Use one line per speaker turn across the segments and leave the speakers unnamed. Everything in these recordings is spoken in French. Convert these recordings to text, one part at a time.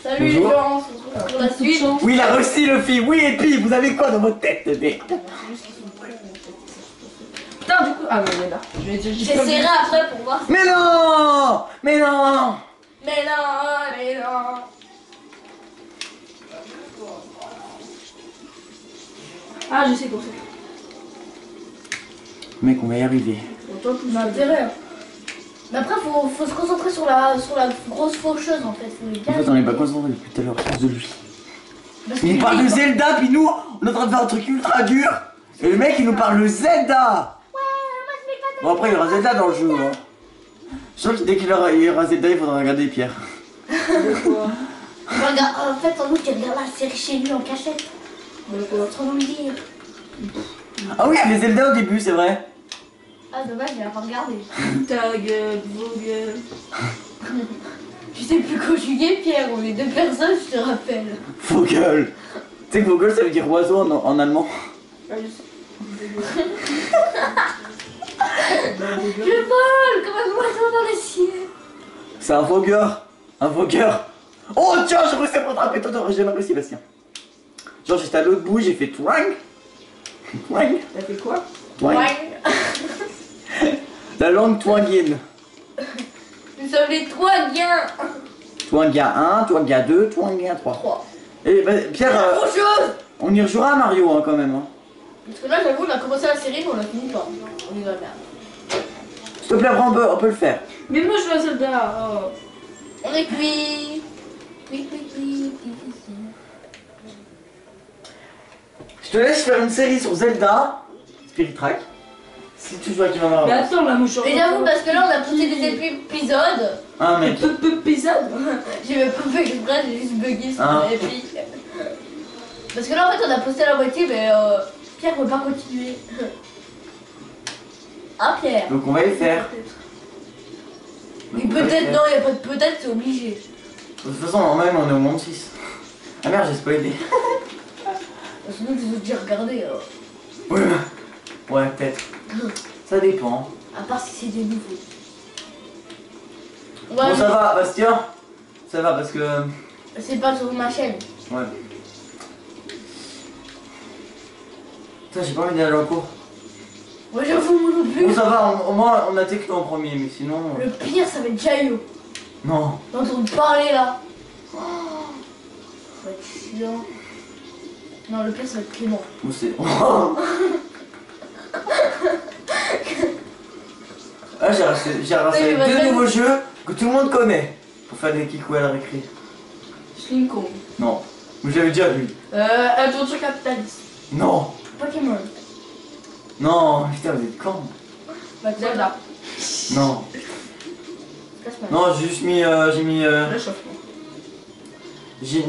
Salut les gens, on se retrouve pour la suite.
Oui, il a réussi le film. Oui, et puis, vous avez quoi dans votre tête, merde?
Putain, du coup. Ah, mais là. J'essaierai après pour voir.
Mais non! Mais non!
Mais non, mais non. Ah, je sais qu'on fait.
Mec, on va y arriver.
On a intérêt. Mais après, faut se concentrer sur la grosse faucheuse en fait. Faut les
En fait, on n'est pas concentré depuis tout à l'heure, à cause de lui.
Parce
Il nous parle de Zelda, puis nous, on est en train de faire un truc ultra dur. Et le mec, il nous parle de Zelda. Bon, après, il y aura Zelda dans le jeu. Hein. Je crois que dès qu'il y aura Zelda, il faudra regarder Pierre.
Regarde, en fait, sans doute, il regarde la série chez lui en cachette. Trop me dire.
Ah oui, il y avait Zelda au début, c'est vrai.
Ah, dommage, il a pas regardé.
Ta gueule, vos gueules.
Tu sais plus conjuguer, Pierre, on est deux personnes, je te rappelle.
Vogel. Tu sais que Vogel, ça veut dire oiseau en allemand.
Ah, je sais.
Je vole comme un oiseau dans les cieux.
C'est un vogueur. Un vogueur. Oh tiens, j'ai réussi à me rattraper. Attends, j'ai jamais réussi, Bastien. Genre, j'étais à l'autre bout, j'ai fait twang. Twang.
T'as fait quoi?
Twang. La langue twangienne.
Nous sommes les trois gains.
Twangia 1, Twangia 2, Twangia 3.
3.
Et bah, Pierre,
Autre chose.
on y rejouera à Mario hein, quand même. Hein.
Parce que là, j'avoue, on a commencé la série, mais on l'a fini pas. On y va bien.
S'il te plaît, après, on peut le faire.
Mais moi je veux un soldat. Oh.
On est cuit. Cuit.
Je te laisse faire une série sur Zelda, Spirit Track. Si tu joues avec ma
Mais attends, là, moi je
Mais j'avoue, parce que là, on a posté des épisodes.
Ah mec.
peu pézade.
J'ai même pas fait exprès, j'ai juste bugué sur
Ah.
l'épi. Parce que là, en fait, on a posté la moitié, mais Pierre veut pas continuer. Ah, Pierre.
Donc on va y faire.
Mais
Donc, on va y
peut-être,
faire.
non, il n'y a pas de peut-être, c'est obligé.
De toute façon, en même, on est au monde 6. Ah merde, j'ai spoilé.
Sinon, tu veux déjà regarder.
Ouais, ouais, peut-être. Ça dépend.
À part si c'est des nouveaux.
Bon, ça va, Bastien. Ça va parce que.
C'est pas sur ma chaîne.
Ouais. Putain, j'ai pas envie d'aller en cours.
Moi, j'avoue, moi non plus.
Bon, ça va, au moins on a techno en premier, mais sinon.
Le pire, ça va être Jayo.
Non.
D'entendre parler là. Oh, ça va être chiant. Non, le pire, ça va être Clément.
Où c'est. Ah, j'ai racheté
Oui,
deux nouveaux jeux que tout le monde connaît pour faire des kikou à la récré.
Sling Kong.
Non, mais je l'avais déjà vu.
Aventure capitaliste.
Non,
Pokémon.
non, putain, vous êtes con.
Bah,
Zelda.
Non,
Casse-moi.
non, j'ai juste mis.
Réchauffement.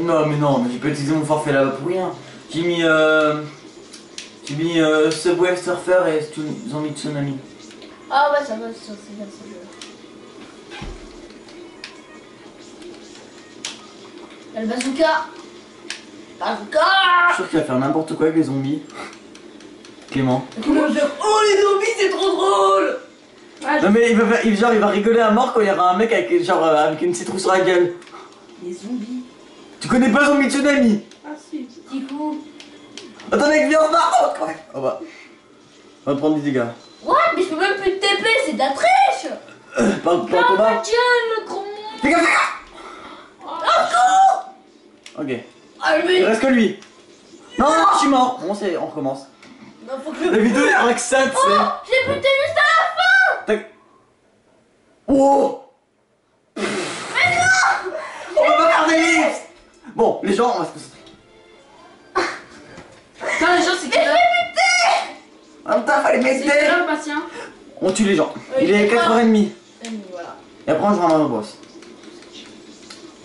Non, mais j'ai pas utilisé mon forfait là-bas pour rien. J'ai mis. Subway Surfer et Zombie Tsunami.
Ah ouais, ça va, c'est bien ce jeu. Il y a le bazooka. Bazooka.
Je suis sûr qu'il va faire n'importe quoi avec les zombies. Clément.
Comment dire? Oh les zombies, c'est trop drôle.
Ah,
Non mais il va rigoler à mort quand il y aura un mec avec avec une citrouille sur la gueule.
les zombies.
Tu connais pas Zombie Tsunami?
Ah si.
Petit coup.
Attends mec, viens en bas. Oh, quand même. On va prendre des dégâts.
What? Mais je peux même plus te TP, c'est de la triche.
Pas en
Ah
combat.
ma gueule, le gros.
Fais gaffe, fais gaffe. Ok.
Ah
Il
mais.
reste que lui. Non, je suis mort. Bon, on recommence.
Non, faut que
La vidéo est avec ça, tu sais.
Oh, j'ai buté juste à la fin.
Tac. Oh. Mais non. On va pas faire des livres. Bon, les gens, on va se concentrer.
Putain, les gens, c'est quelle heure?
En même temps, fallait
C'est quelle
m'aider.
heure, Bastien?
On tue les gens.
Oui,
Il est
c'est
4h30.
Voilà.
Et après on jouera à Mario Bros.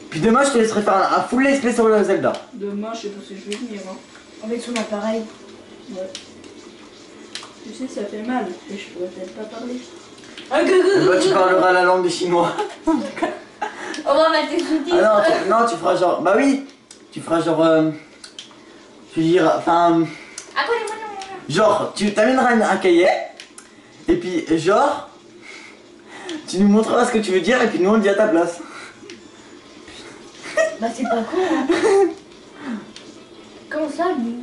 Puis demain je te laisserai faire un full let's play sur le Zelda.
Demain, je sais pas si je vais venir. Hein.
Avec son appareil.
Ouais. Tu sais, ça fait mal. Et je pourrais peut-être pas parler.
Et toi tu parleras la langue des Chinois.
On va mettre des sous-titres.
Ah non, non, tu feras genre. Bah oui. Tu feras genre. Je veux dire. Enfin.
Ah quoi les
Genre, tu t'amèneras un cahier. Et puis genre. Tu nous montreras ce que tu veux dire et puis nous on le dit à ta place.
Bah c'est pas con hein. Comment ça lui?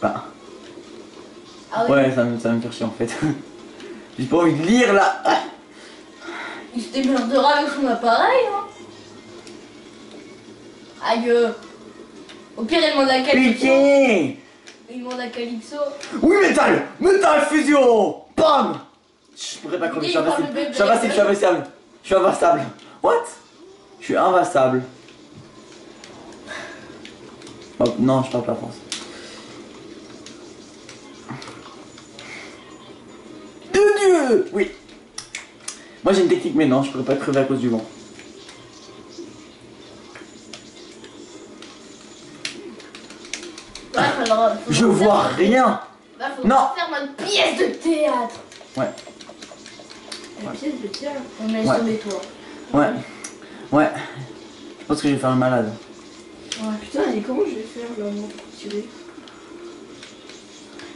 Bah.
Ah oui.
Ouais, ça me fait chier en fait. J'ai pas envie de lire là.
Il se démerdera avec son appareil hein. Aïe. Au pire il demande à Calypso.
Pitié.
Il demande à Calypso.
Oui, métal. Métal fusion. Bam. Je pourrais pas crever, je suis invincible. Je suis invincible, je suis invincible. Je suis invincible. What? Je suis invincible. Oh, non, je tape la France. De Dieu. Oui. Moi j'ai une technique mais non, je pourrais pas crever à cause du vent.
Ouais, alors,
Je vois rien.
Bah, faut
Non.
faire notre pièce de théâtre.
Ouais.
La pièce de théâtre.
On met
Ouais.
sur les toits.
Ouais. Ouais. Je pense que je vais faire un malade.
Ouais.
Putain, et comment je vais faire là, moi, pour tirer?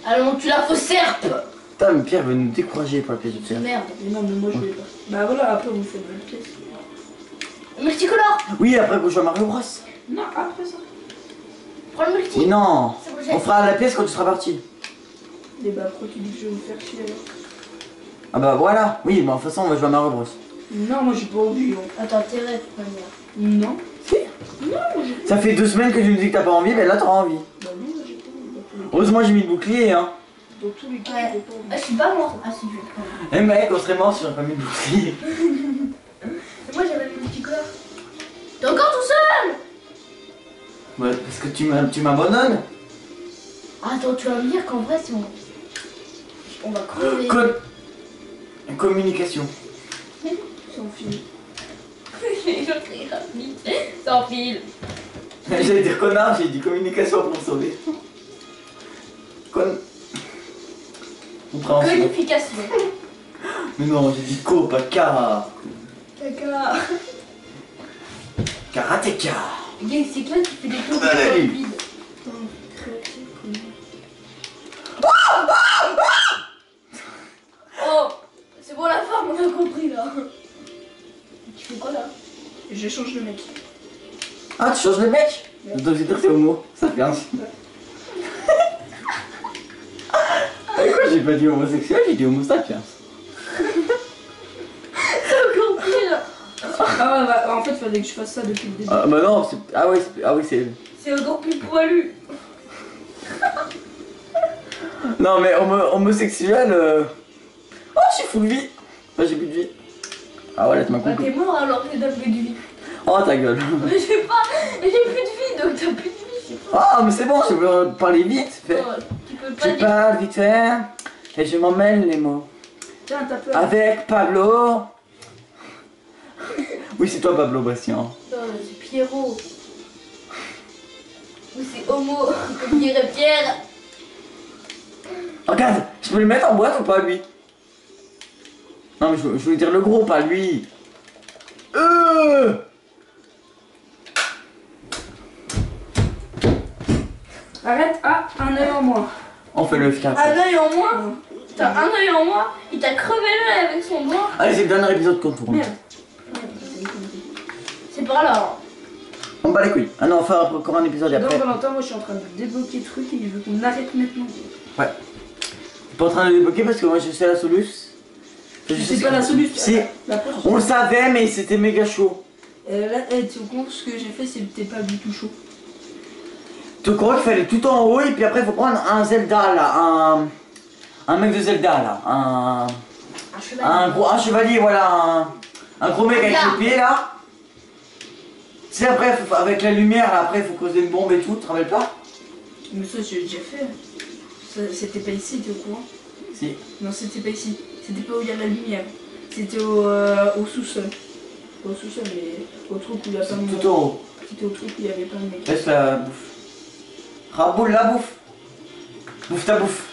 Allons, tu la faux serpe.
Putain, mais Pierre veut nous décourager pour la pièce de théâtre.
Merde.
Mais non, mais moi je vais pas. Bah voilà, après on fait une pièce.
Multicolore.
Oui, après qu'on joue à Mario Bros.
Non, après ça.
Prends le multi.
Mais non.
C'est bon,
On fera la pièce quand tu seras parti.
Et bah pourquoi tu dis que je vais me faire chier alors?
Ah bah voilà. Oui, mais de toute façon on va jouer à Mario Bros.
Non, moi j'ai pas envie. Hein.
Attends, t'es de toute manière.
Non.
Si.
Non, moi j'ai pas
Ça fait 2 semaines que tu nous dis que t'as pas envie, mais là t'auras envie.
Bah non, moi j'ai pas envie.
Heureusement j'ai mis le bouclier hein.
Dans tous les cas,
Ouais.
j'ai pas envie.
Ah, je suis pas mort. Ah, si, je vais le prendre.
Eh mec, on serait mort si j'aurais pas mis le bouclier.
Moi, j'avais le multicolore. T'es encore tout seul.
Ouais, parce que tu m'abandonnes.
Ah, attends, tu vas me dire qu'en vrai, si on va crever.
Communication.
Sans fil.
Sans fil.
J'allais dire connard, j'ai dit communication pour me sauver. Compréhension.
Codification.
Mais non, j'ai dit co, pas cara.
Caca.
Karateka.
Il y a une cyclone qui fait des tours
Allez.
dans le vide.
Putain, créatif, comment?
Oh, c'est bon la forme, on a compris là. Tu fais quoi là?
Je change de mec.
Ah, tu changes de mec? Je dois dire que c'est homo. Ça fait un. Et quoi, j'ai pas dit homosexuel, j'ai dit homo sapiens.
C'est encore pire.
Ah ouais, bah, en fait, fallait que je fasse ça depuis le début.
Ah bah non, c'est. Ah oui, c'est.
C'est encore plus poilu.
Non mais homosexuel. Oh, j'ai full vie. Bah, j'ai plus de vie. Ah ouais, là, tu m'as
Bah
compris.
t'es mort alors que t'as plus de vie.
Oh, ta gueule.
Mais j'ai pas, mais j'ai plus de vie donc t'as plus de vie.
Ah, mais c'est bon, je peux parler vite. Fait.
Oh, tu peux pas
Je
dire.
parle vite fait et je m'en mêle les mots.
Tiens, t'as peur.
Avec Pablo. Oui, c'est toi, Pablo Bastien.
Non, c'est Pierrot. Ou c'est homo, comme dirait Pierre.
Regarde, je peux le mettre en boîte ou pas, lui? Non, mais je voulais dire le gros, pas lui.
Arrête, ah, un œil en moins.
On fait le F4.
Un œil en moins. T'as un œil en moins. Il t'a crevé l'œil avec son doigt.
Allez, c'est le dernier épisode qu'on tourne.
Merde.
C'est pas là.
On bat les couilles. Ah non, on va faire encore un épisode
Donc
après.
Valentin, moi je suis en train de débloquer le truc et il veut qu'on arrête maintenant.
Ouais. Je suis pas en train de le débloquer parce que moi je sais la soluce.
C'est pas la solution.
Si.
La prochaine.
On le savait, mais c'était méga chaud.
Là, tu comptes ce que j'ai fait, c'était pas du tout chaud.
Tu crois qu'il fallait tout en haut et puis après il faut prendre un Zelda là, un mec de Zelda là,
Un cheval.
un chevalier, voilà, un gros mec avec
Là.
le pied là. Tu sais après avec la lumière là, après il faut causer une bombe et tout, tu te rappelles pas?
Mais ça, j'ai déjà fait. C'était pas ici, t'es au courant?
Si.
Non, c'était pas ici. C'était pas où il y a la lumière. C'était au sous-sol. Pas au sous-sol, mais au truc où il y a pas de monde.
Tout en haut.
C'était au truc où il y avait plein de mecs.
Laisse la bouffe. Raboule la bouffe. Bouffe ta bouffe.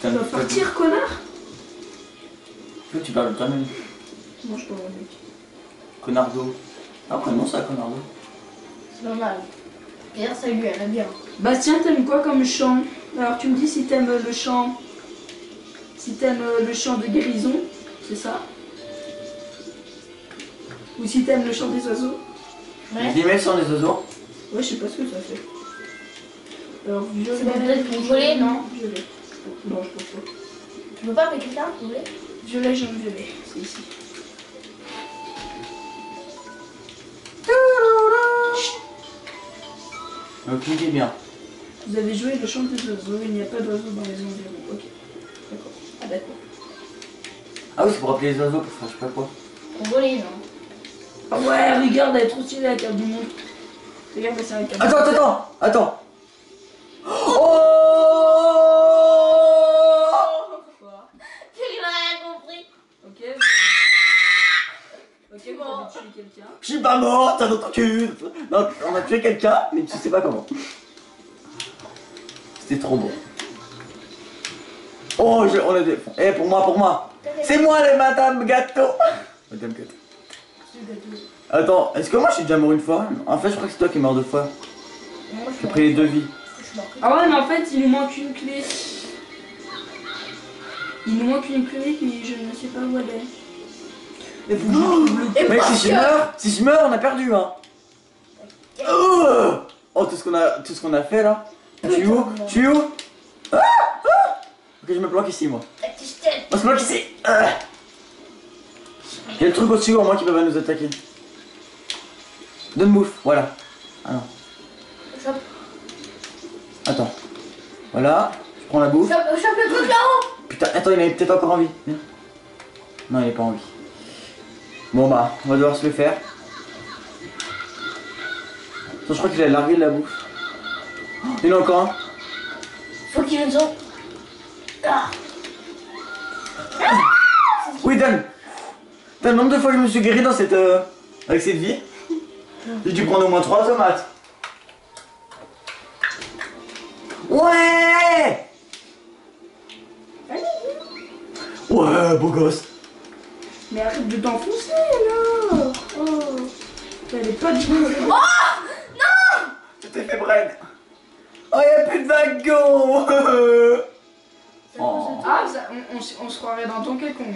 Tu vas partir, connard?
Toi tu parles quand même.
Moi, je parle au mec.
Connardo. Ah non ça Connardo.
C'est normal. D'ailleurs, ça lui, elle a bien.
Bastien, t'aimes quoi comme chant? Alors, tu me dis si t'aimes le chant. Si t'aimes le chant de guérison, c'est ça? Ou si t'aimes le chant des oiseaux.
Ouais.
Les mecs sont des oiseaux.
Ouais, je sais pas ce que ça fait. Alors, violet.
C'est peut-être pour voler, non?
Violet. Non, je pense pas.
Tu peux pas appeler quelqu'un, voler?
Violet, jaune, violet. C'est ici.
Donc il est bien.
Vous avez joué le chant des oiseaux, il n'y a pas d'oiseaux dans les environs. Ok. D'accord. Ah, d'accord.
Ah oui, c'est pour appeler les oiseaux pour faire je sais pas quoi.
Pour voler, non?
Ah ouais, regarde, elle est trop stylée la carte du monde. Regarde, c'est la carte.
Attends. Oh!
Quoi?
J'ai rien compris.
Ok. Ok, vous avez tué quelqu'un.
Je suis pas mort, t'as dans ton cul. Non, on a tué quelqu'un, mais tu sais pas comment. C'était trop beau. Oh, on a des... Eh, pour moi. C'est moi les Madame Gâteau. Madame Gâteau. Attends, est-ce que moi je suis déjà mort une fois? En fait, je crois que c'est toi qui es mort deux fois.
Moi,
J'ai pris les deux vies.
Je suis mort.
Ah ouais, mais en fait, il nous manque une clé. Il nous manque une clé, mais je ne sais pas où elle est. Mais faut que je trouve le
Et
Mec,
par
si je meurs, on a perdu, hein. Oh, tout ce qu'on a fait là. Je suis où? Ah. Ok, je me planque ici, moi. On se planque ici. Il y a le truc au-dessus, au moins, qui peut pas nous attaquer. Donne mouffe, voilà. Ah non.
Chope
Attends. Voilà, je prends la bouffe.
le truc là-haut.
Putain, attends, il est peut-être encore en vie. Viens. Non, il est pas en vie. Bon bah, on va devoir se le faire. Attends, je crois qu'il a largué de la bouffe. Oh, il y en a encore un.
Faut qu'il nous en... Ah.
Oui, Dan. T'as le nombre de fois que je me suis guéri dans cette... avec cette vie. J'ai dû prendre au moins 3 tomates. Ouais. Ouais, beau gosse.
Mais arrête de t'enfoncer alors. Oh. Elle est pas du tout.
Tu t'es fait brain. Oh, y'a plus de wagons. Oh.
Ah, ça, on se croirait dans Donkey Kong.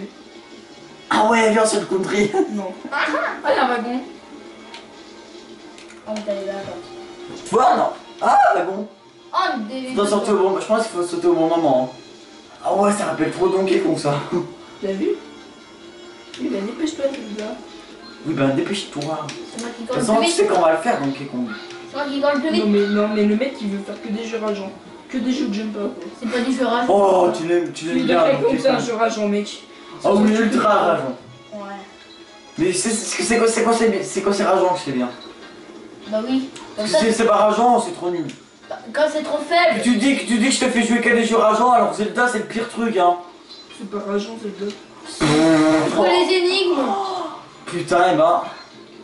Ah ouais, viens sur le country.
Non. Ah, il y a un wagon.
Oh, t'as les vacances.
Tu vois, non. Ah, wagon.
Oh, des...
Je dois sauter au bon... Je pense qu'il faut sauter au bon moment. Ah ouais, ça rappelle trop Donkey Kong ça.
T'as vu? Oui, ben dépêche-toi, celui-là.
Oui, ben dépêche-toi.
C'est moi qui
De
gagne
toute
le
façon,
plus
tu sais
vite.
qu'on va le faire Donkey Kong.
C'est moi qui gagne le plus vite.
Non, mais le mec, il veut faire que des jeux rageants. Que des jeux de jump up.
C'est pas du jeu rage.
Oh, tu l'aimes
Tu
bien.
Donkey
Donkey
Kong, c'est un
Kong.
jeu rageant, mec.
Ah oui, ultra rageant.
Ouais.
Mais c'est quoi c'est rageant que c'est bien.
Bah oui. Comme ça,
C'est pas rageant, c'est trop nul.
quand c'est trop faible.
Tu dis que je te fais jouer que des jeux rageants alors que Zelda c'est le pire truc hein.
C'est pas rageant, c'est deux.
Pour les énigmes.
Putain, et ben.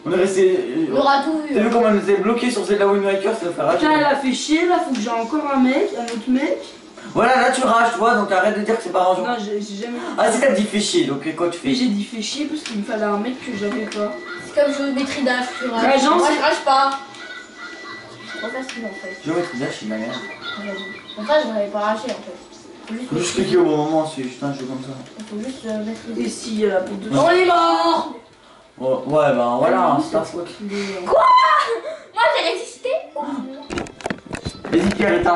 On est resté.
On aura tout vu.
T'as vu comment on nous est bloqué sur Zelda Wind Waker, ça fait rager.
Putain, elle a fait chier, là, faut que j'ai encore un mec, un autre mec.
Voilà, là tu rages, tu vois, donc arrête de dire que c'est pas rageant.
Non, j'ai jamais.
Ah, si t'as dit fait chier, donc quoi tu
Mais
fais?
j'ai dit fait chier parce qu'il me fallait un mec que j'avais pas.
C'est comme géométrie d'âge, tu rages.
Rageant,
Moi
c'est-
je rage pas. C'est trop facile en fait.
Géométrie d'âge, c'est de la merde.
En fait, je n'avais pas rager en fait.
Faut juste cliquer au bon moment, c'est juste un jeu comme ça.
Il faut juste mettre
Et
les...
si, elle a pour deux.
On est mort.
Oh, ouais, ben voilà, c'est ta
c'est
faute.
qu'il est-
Quoi? Moi j'ai résisté.
Vas-y, Pierre, éteins.